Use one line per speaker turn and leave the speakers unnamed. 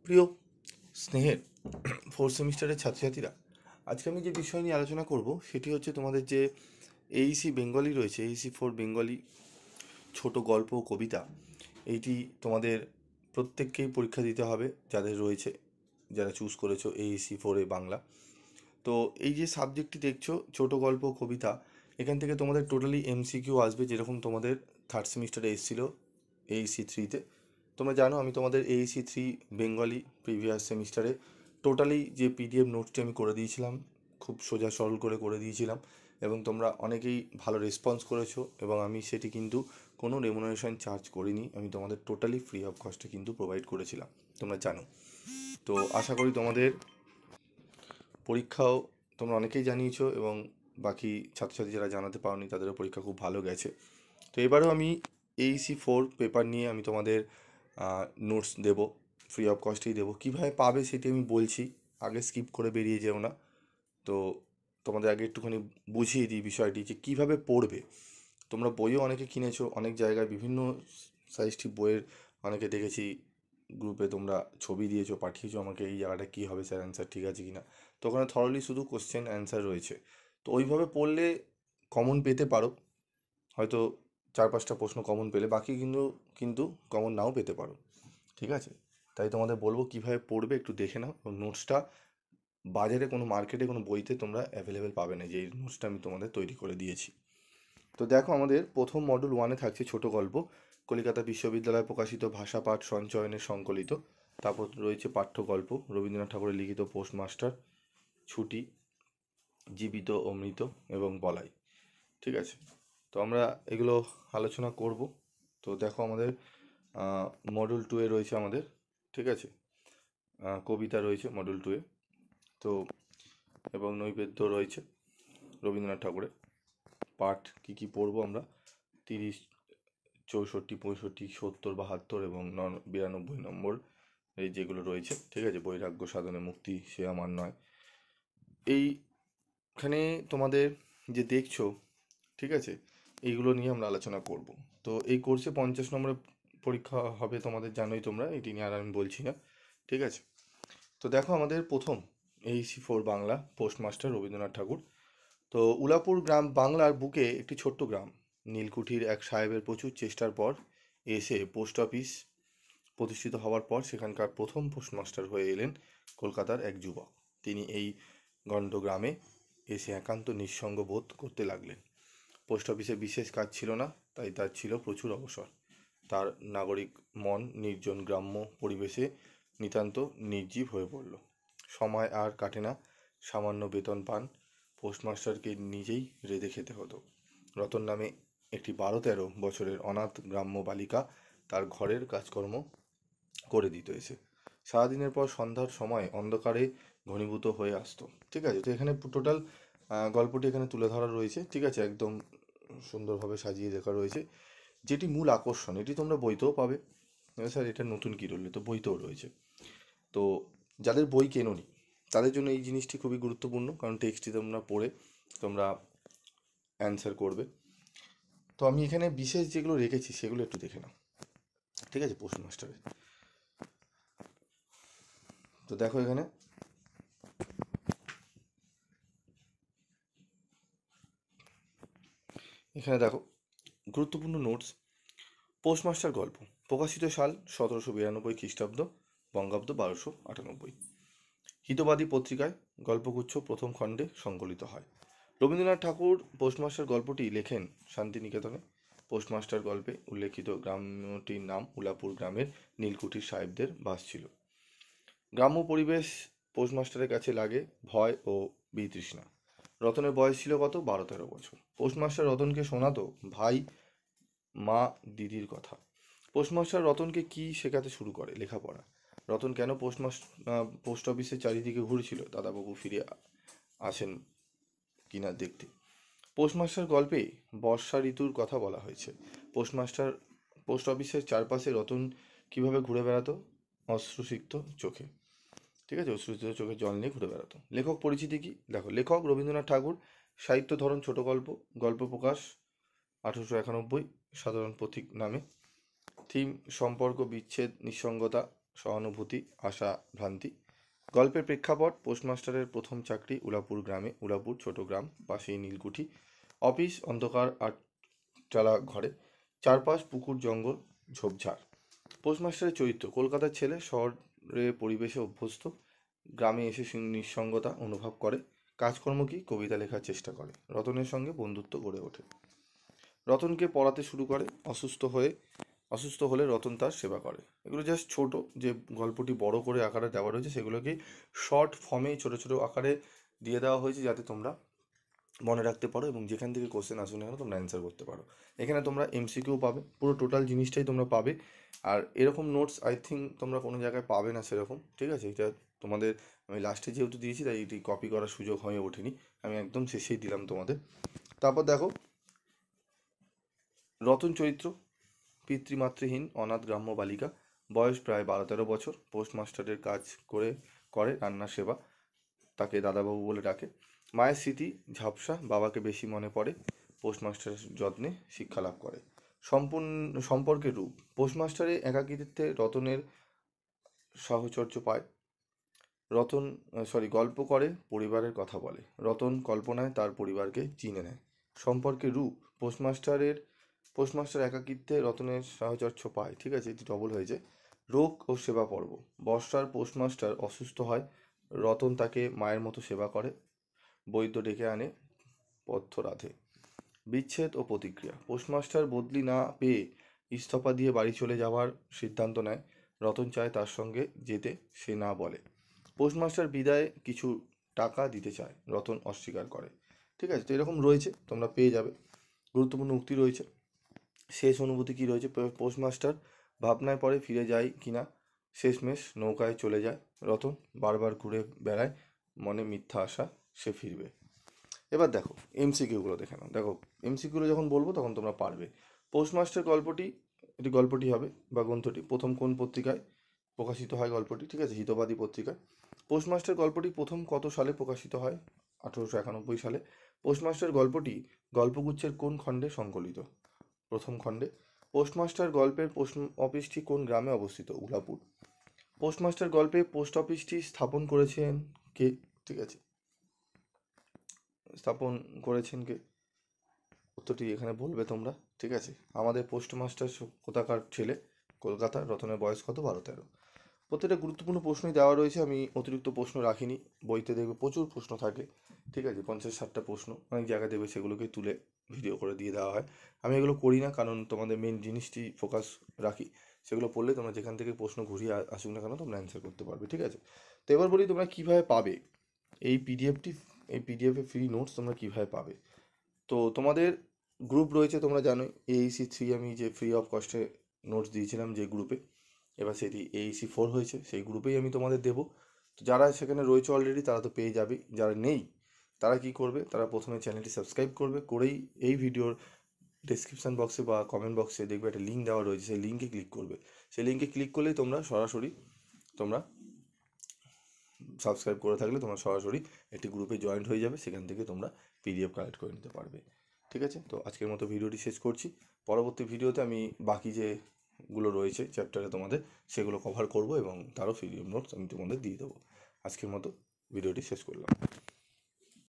প্রিয় স্নেহের ফোর্থ সেমিস্টারের ছাত্রছাত্রীরা, আজকে আমি যে বিষয় নিয়ে আলোচনা করব সেটি হচ্ছে তোমাদের যে এইসি বেঙ্গলি রয়েছে, এইসি ফোর বেঙ্গলি ছোট গল্প ও কবিতা। এইটি তোমাদের প্রত্যেককেই পরীক্ষা দিতে হবে, যাদের রয়েছে, যারা চুজ করেছো এইসি ফোরে বাংলা। তো এই যে সাবজেক্টটি দেখছো, ছোট গল্প ও কবিতা, এখান থেকে তোমাদের টোটালি এমসিকিউ আসবে, যেরকম তোমাদের থার্ড সেমিস্টারে এসেছিলো এইসি থ্রিতে। তোমরা জানো আমি তোমাদের এইসি থ্রি বেঙ্গলি প্রিভিয়াস সেমিস্টারে টোটালি যে পিডিএফ নোটসটি আমি করে দিয়েছিলাম, খুব সোজা সরল করে দিয়েছিলাম, এবং তোমরা অনেকেই ভালো রেসপন্স করেছো, এবং আমি সেটি কিন্তু কোনো রেমুনারেশন চার্জ করিনি, আমি তোমাদের টোটালি ফ্রি অফ কস্টে কিন্তু প্রোভাইড করেছিলাম, তোমরা জানো। তো আশা করি তোমাদের পরীক্ষাও তোমরা অনেকেই জানিয়েছো, এবং বাকি ছাত্রছাত্রী যারা জানাতে পারোনি তাদেরও পরীক্ষা খুব ভালো গেছে। তো এবারেও আমি এইসি ফোর পেপার নিয়ে আমি তোমাদের নোটস দেব, ফ্রি অফ কস্টেই দেবো। কীভাবে পাবে সেটি আমি বলছি, আগে স্কিপ করে বেরিয়ে যেও না। তো তোমাদের আগে একটুখানি বুঝিয়ে দিই বিষয়টি যে কীভাবে পড়বে। তোমরা বইও অনেকে কিনেছো, অনেক জায়গায় বিভিন্ন সাইজটি বইয়ের অনেকে দেখেছি গ্রুপে তোমরা ছবি দিয়েছো, পাঠিয়েছো আমাকে, এই জায়গাটা কী হবে স্যার, অ্যান্সার ঠিক আছে কি না। তো ওখানে থরলি শুধু কোশ্চেন অ্যান্সার রয়েছে। তো ওইভাবে পড়লে কমন পেতে পারো, হয়তো 4-5টা প্রশ্ন কমন পেলে, বাকি কিন্তু কিন্তু কমন নাও পেতে পারো, ঠিক আছে। তাই তোমাদের বলবো কীভাবে পড়বে একটু দেখে নাও। নোটসটা বাজারে কোনো মার্কেটে কোনো বইতে তোমরা অ্যাভেলেবেল পাবে না, যে এই নোটসটা আমি তোমাদের তৈরি করে দিয়েছি। তো দেখো, আমাদের প্রথম মডুল ওয়ানে থাকছে ছোট গল্প, কলকাতা বিশ্ববিদ্যালয় প্রকাশিত ভাষা পাঠ সঞ্চয়নের সংকলিত। তারপর রয়েছে পাঠ্য গল্প, রবীন্দ্রনাথ ঠাকুরের লিখিত পোস্টমাস্টার, ছুটি, জীবিত ও মৃত এবং বলাই, ঠিক আছে। তো আমরা এগুলো আলোচনা করব। তো দেখো, আমাদের মডুল টুয়ে রয়েছে আমাদের, ঠিক আছে, কবিতা রয়েছে মডুল টুয়ে। তো এবং নৈবেদ্য রয়েছে রবীন্দ্রনাথ ঠাকুরের। পাঠ কী কী পড়বো আমরা? 30, 64, 65, 70, 72 এবং 92 নম্বর এই যেগুলো রয়েছে, ঠিক আছে। বৈরাগ্য সাধনে মুক্তি সে আমার নয়, এইখানে তোমাদের যে দেখছো, ঠিক আছে, এইগুলো নিয়ে আমরা আলোচনা করব। তো এই কোর্সে 50 নম্বরের পরীক্ষা হবে, তোমাদের জানোই তোমরা, এটি নিয়ে আর আমি বলছি না, ঠিক আছে। তো দেখো, আমাদের প্রথম এইসি ফোর বাংলা পোস্টমাস্টার রবীন্দ্রনাথ ঠাকুর। তো উলাপুর গ্রাম বাংলার বুকে একটি ছোট্ট গ্রাম। নীলকুঠির এক সাহেবের প্রচুর চেষ্টার পর এসে পোস্ট অফিস প্রতিষ্ঠিত হওয়ার পর সেখানকার প্রথম পোস্টমাস্টার হয়ে এলেন কলকাতার এক যুবক। তিনি এই গণ্ড গ্রামে এসে একান্ত নিঃসঙ্গ বোধ করতে লাগলেন। পোস্ট অফিসে বিশেষ কাজ ছিল না, তাই তার ছিল প্রচুর অবসর। তার নাগরিক মন নির্জন গ্রাম্য পরিবেশে নিতান্ত নির্জীব হয়ে পড়ল। সময় আর কাটে না, সামান্য বেতন পান, পোস্টমাস্টারকে নিজেই রেঁধে খেতে হতো। রতন নামে একটি 12-13 বছরের অনাথ গ্রাম্য বালিকা তার ঘরের কাজকর্ম করে দিত এসে। সারাদিনের পর সন্ধ্যার সময় অন্ধকারে ঘনীভূত হয়ে আসতো, ঠিক আছে। তো এখানে টোটাল গল্পটি এখানে তুলে ধরা রয়েছে, ঠিক আছে, একদম সুন্দরভাবে সাজিয়ে লেখা রয়েছে। যেটি মূল আকর্ষণ, এটি তোমরা বইতেও পাবে। স্যার এটা নতুন কী রইল, তো বইতেও রয়েছে। তো যাদের বই কেনোনি তাদের জন্য এই জিনিসটি খুবই গুরুত্বপূর্ণ, কারণ টেক্সটটি তোমরা পড়ে তোমরা অ্যান্সার করবে। তো আমি এখানে বিশেষ যেগুলো রেখেছি সেগুলো একটু দেখে নাও, ঠিক আছে, পোস্টমাস্টারে। তো দেখো, এখানে এখানে দেখো গুরুত্বপূর্ণ নোটস। পোস্টমাস্টার গল্প প্রকাশিত সাল 1792 খ্রিস্টাব্দ, বঙ্গাব্দ 1298। হিতবাদী পত্রিকায় গল্পগুচ্ছ প্রথম খণ্ডে সংকলিত হয়। রবীন্দ্রনাথ ঠাকুর পোস্টমাস্টার গল্পটি লেখেন শান্তিনিকেতনে। পোস্টমাস্টার গল্পে উল্লেখিত গ্রামটির নাম উলাপুর গ্রামের নীলকুঠির সাহেবদের বাস ছিল। গ্রাম্য পরিবেশ পোস্টমাস্টারের কাছে লাগে ভয় ও বিতৃষ্ণা। রতনের বয়স ছিল কত? 12-13 বছর। পোস্টমাস্টার রতনকে শোনাতো ভাই, মা, দিদির কথা। পোস্টমাস্টার রতনকে কি শেখাতে শুরু করে? লেখাপড়া। রতন কেন পোস্ট অফিসের চারিদিকে ঘুরছিল? দাদাবাবু ফিরে আসেন কিনা দেখতে। পোস্টমাস্টার গল্পে বর্ষা ঋতুর কথা বলা হয়েছে। পোস্ট অফিসের চারপাশে রতন কিভাবে ঘুরে বেড়াতো? অশ্রুসিক্ত চোখে, ঠিক আছে, অশ্রুসিক্ত চোখে জল নিয়ে ঘুরে বেড়াতো। লেখক পরিচিতি কি? দেখো, লেখক রবীন্দ্রনাথ ঠাকুর। সাহিত্য ধরন ছোট গল্প। গল্প প্রকাশ 1891 সাধারণ পথিক নামে। থিম সম্পর্ক বিচ্ছেদ নিঃসঙ্গতা। সহানুভূতি, আশা, ভ্রান্তি। গল্পের প্রেক্ষাপট: পোস্টমাস্টারের প্রথম চাকরি উলাপুর গ্রামে। উলাপুর ছোট গ্রাম, পাশেই নীলকুঠি। অফিস, অন্ধকার আটচালা ঘরে, চারপাশ পুকুর, জঙ্গল, ঝোপঝাড়। পোস্টমাস্টারের চরিত্র: কলকাতার ছেলে, শহরে পরিবেশে অভ্যস্ত, গ্রামে এসে নিঃসঙ্গতা অনুভব করে। কাজকর্ম কি? কবিতা লেখার চেষ্টা করে। রতনের সঙ্গে বন্ধুত্ব গড়ে ওঠে। রতনকে পড়াতে শুরু করে। অসুস্থ হলে রতন তার সেবা করে। এগুলো জাস্ট ছোট, যে গল্পটি বড় করে আকারে দেওয়া রয়েছে সেগুলোকে শর্ট ফর্মে ছোট ছোট আকারে দিয়ে দেওয়া হয়েছে যাতে তোমরা মনে রাখতে পারো এবং যেখান থেকে কোশ্চেন আসুক না কেন তোমরা অ্যান্সার করতে পারো। এখানে তোমরা এমসিকিউ পাবে, পুরো টোটাল জিনিসটাই তোমরা পাবে। আর এরকম নোটস আই থিঙ্ক তোমরা কোনো জায়গায় পাবে না সেরকম, ঠিক আছে? এটা তোমাদের আমি লাস্টে যেহেতু দিয়েছি তাই এটি কপি করার সুযোগ হয়ে ওঠেনি, আমি একদম শেষেই দিলাম তোমাদের। তারপর দেখো, রতন চরিত্র: পিতৃমাতৃহীন অনাথ গ্রাম্য বালিকা, বয়স প্রায় 12-13 বছর, পোস্টমাস্টারের কাজ করে রান্নার সেবা, তাকে দাদাবাবু বলে ডাকে। মায়ের স্মৃতি ঝাপসা, বাবাকে বেশি মনে পড়ে, পোস্টমাস্টারের যত্নে শিক্ষা লাভ করে। সম্পর্কের রূপ: পোস্টমাস্টারের একাকিত্বে রতনের সাহচর্য পায়। গল্প করে, পরিবারের কথা বলে। রতন কল্পনায় তার পরিবারকে চিনে নেয়। সম্পর্কের রূপ: পোস্টমাস্টার একাকিত্বে রতনের সাহচর্য পায়, ঠিক আছে, এটি ডবল হয়েছে। রোগ ও সেবা পর্ব: বর্ষার পোস্টমাস্টার অসুস্থ হয়, রতন তাকে মায়ের মতো সেবা করে, বৈদ্য ডেকে আনে, পথ্য রাধে। বিচ্ছেদ ও প্রতিক্রিয়া: পোস্টমাস্টার বদলি না পেয়ে ইস্তফা দিয়ে বাড়ি চলে যাওয়ার সিদ্ধান্ত নেয়। রতন চায় তার সঙ্গে যেতে, সে না বলে। পোস্টমাস্টার বিদায় কিছু টাকা দিতে চায়, রতন অস্বীকার করে। ঠিক আছে, তো এরকম রয়েছে, তোমরা পেয়ে যাবে। গুরুত্বপূর্ণ উক্তি রয়েছে। শেষ অনুভূতি কী রয়েছে? পোস্টমাস্টার ভাবনায় পড়ে ফিরে যায় কিনা, শেষমেশ নৌকায় চলে যায়। রতন বারবার ঘুরে বেড়ায়, মনে মিথ্যা আশা, সে ফিরবে। এবার দেখো এমসিকিউগুলো দেখে নাও। দেখো এমসিকিউগুলো যখন বলবো তখন তোমরা পারবে। পোস্টমাস্টার গল্পটি হবে বা গ্রন্থটি প্রথম কোন পত্রিকায় প্রকাশিত হয়? গল্পটি, ঠিক আছে, হিতবাদী পত্রিকায়। পোস্টমাস্টার গল্পটি প্রথম কত সালে প্রকাশিত হয়? 1891 সালে। পোস্টমাস্টার গল্পটি গল্পগুচ্ছের কোন খণ্ডে সংকলিত? প্রথম খণ্ডে। পোস্টমাস্টার গল্পের পোস্ট অফিসটি কোন গ্রামে অবস্থিত? উলাপুর। পোস্টমাস্টার গল্পে পোস্ট অফিসটি স্থাপন করেছেন কে? ঠিক আছে, স্থাপন করেছেন কে? উত্তরটি এখানে বলবে তোমরা, ঠিক আছে। আমাদের পোস্টমাস্টার কোথাকার ছেলে? কলকাতার। রতনের বয়স কত? 12-13। প্রত্যেকটা গুরুত্বপূর্ণ প্রশ্নই দেওয়া রয়েছে, আমি অতিরিক্ত প্রশ্ন রাখিনি। বইতে দেখবে প্রচুর প্রশ্ন থাকে, ঠিক আছে, 50-60টা প্রশ্ন অনেক জায়গায় দেবে, সেগুলোকে তুলে ভিডিও করে দিয়ে দেওয়া হয়। আমি এগুলো করি না, কারণ তোমাদের মেন জিনিসটি ফোকাস রাখি। সেগুলো পড়লে তোমরা যেখান থেকে প্রশ্ন ঘুরিয়ে আসুক না কেন তোমরা অ্যান্সার করতে পারবে, ঠিক আছে। তো এবার বলি তোমরা কীভাবে পাবে এই পিডিএফে ফ্রি নোটস তোমরা কীভাবে পাবে। তো তোমাদের গ্রুপ রয়েছে, তোমরা জানোই, AEC3 আমি যে ফ্রি অফ কস্টে নোটস দিয়েছিলাম যে গ্রুপে, এবার সেটি AEC4 হয়েছে, সেই গ্রুপেই আমি তোমাদের দেবো। তো যারা সেখানে রয়েছে অলরেডি তারা তো পেয়ে যাবে, যারা নেই তারা কি করবে? তারা প্রথমে চ্যানেলটি সাবস্ক্রাইব করবে, করেই এই ভিডিওর ডেসক্রিপশান বক্সে বা কমেন্ট বক্সে দেখবে একটা লিঙ্ক দেওয়া রয়েছে, সেই লিঙ্কে ক্লিক করবে। সেই লিঙ্কে ক্লিক করলেই তোমরা সরাসরি সাবস্ক্রাইব করে থাকলে তোমরা সরাসরি একটি গ্রুপে জয়েন্ট হয়ে যাবে, সেখান থেকে তোমরা PDF কালেক্ট করে নিতে পারবে, ঠিক আছে। তো আজকের মতো ভিডিওটি শেষ করছি। পরবর্তী ভিডিওতে আমি বাকি যেগুলো রয়েছে চ্যাপ্টারে তোমাদের সেগুলো কভার করব এবং তারও PDF নোটস আমি তোমাদের দিয়ে দেবো। আজকের মতো ভিডিওটি শেষ করলাম।